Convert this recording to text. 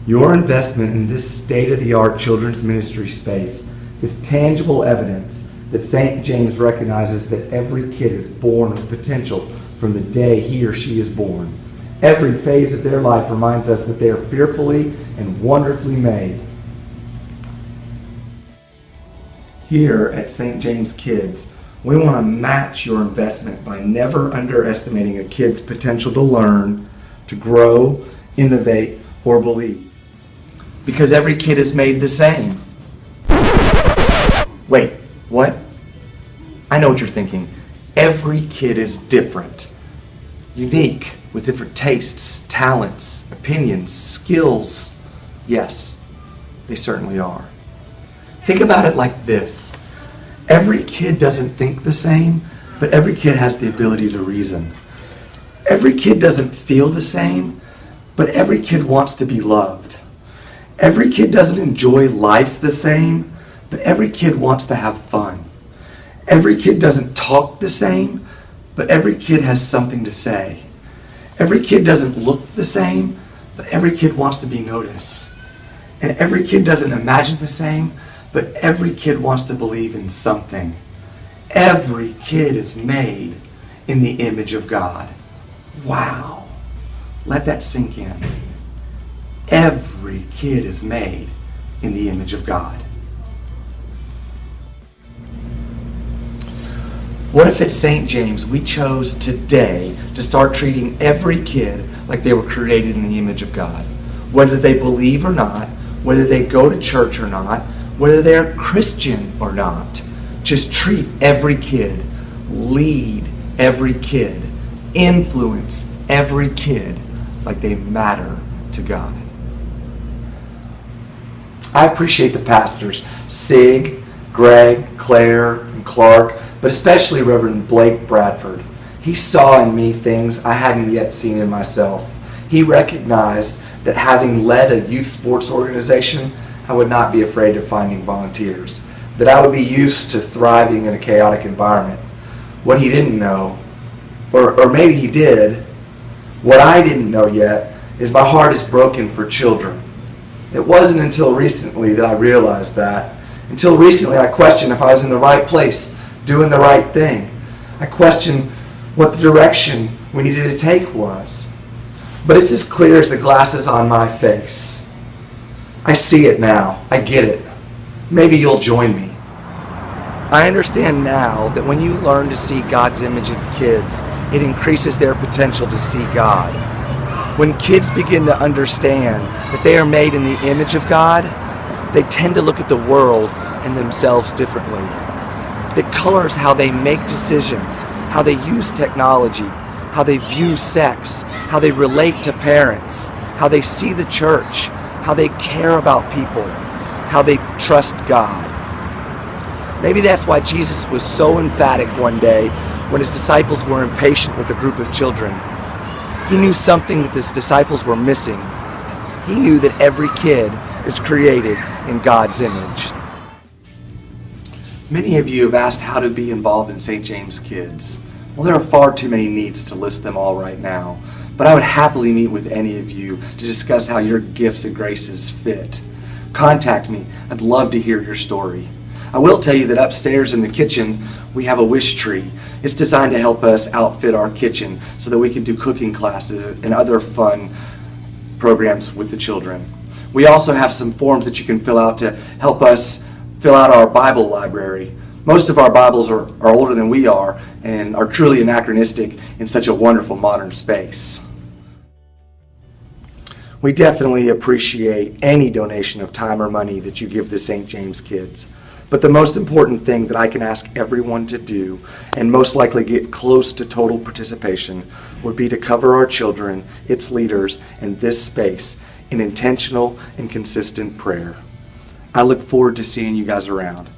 Your investment in this state-of-the-art children's ministry space is tangible evidence that St. James recognizes that every kid is born with potential from the day he or she is born. Every phase of their life reminds us that they are fearfully and wonderfully made. Here at St. James Kids, we want to match your investment by never underestimating a kid's potential to learn, to grow, innovate, or believe. Because every kid is made the same. Wait, what? I know what you're thinking. Every kid is different, unique, with different tastes, talents, opinions, skills. Yes, they certainly are. Think about it like this. Every kid doesn't think the same, but every kid has the ability to reason. Every kid doesn't feel the same, but every kid wants to be loved. Every kid doesn't enjoy life the same, but every kid wants to have fun. Every kid doesn't talk the same, but every kid has something to say. Every kid doesn't look the same, but every kid wants to be noticed. And every kid doesn't imagine the same, but every kid wants to believe in something. Every kid is made in the image of God. Wow. Let that sink in. Every kid is made in the image of God. What if at St. James we chose today to start treating every kid like they were created in the image of God? Whether they believe or not, whether they go to church or not, whether they're Christian or not. Just treat every kid, lead every kid, influence every kid like they matter to God. I appreciate the pastors, Sig, Greg, Claire, and Clark, but especially Reverend Blake Bradford. He saw in me things I hadn't yet seen in myself. He recognized that having led a youth sports organization, I would not be afraid of finding volunteers, that I would be used to thriving in a chaotic environment. What he didn't know, or maybe he did, what I didn't know yet, is my heart is broken for children. It wasn't until recently that I realized that. Until recently I questioned if I was in the right place, doing the right thing. I questioned what the direction we needed to take was. But it's as clear as the glasses on my face. I see it now. I get it. Maybe you'll join me. I understand now that when you learn to see God's image in kids, it increases their potential to see God. When kids begin to understand that they are made in the image of God, they tend to look at the world and themselves differently. It colors how they make decisions, how they use technology, how they view sex, how they relate to parents, how they see the church, how they care about people, how they trust God. Maybe that's why Jesus was so emphatic one day when his disciples were impatient with a group of children. He knew something that his disciples were missing. He knew that every kid is created in God's image. Many of you have asked how to be involved in St. James Kids. Well, there are far too many needs to list them all right now, but I would happily meet with any of you to discuss how your gifts and graces fit. Contact me. I'd love to hear your story. I will tell you that upstairs in the kitchen, we have a wish tree. It's designed to help us outfit our kitchen so that we can do cooking classes and other fun programs with the children. We also have some forms that you can fill out to help us fill out our Bible library. Most of our Bibles are older than we are and are truly anachronistic in such a wonderful modern space. We definitely appreciate any donation of time or money that you give to St. James Kids. But the most important thing that I can ask everyone to do, and most likely get close to total participation, would be to cover our children, its leaders, and this space in intentional and consistent prayer. I look forward to seeing you guys around.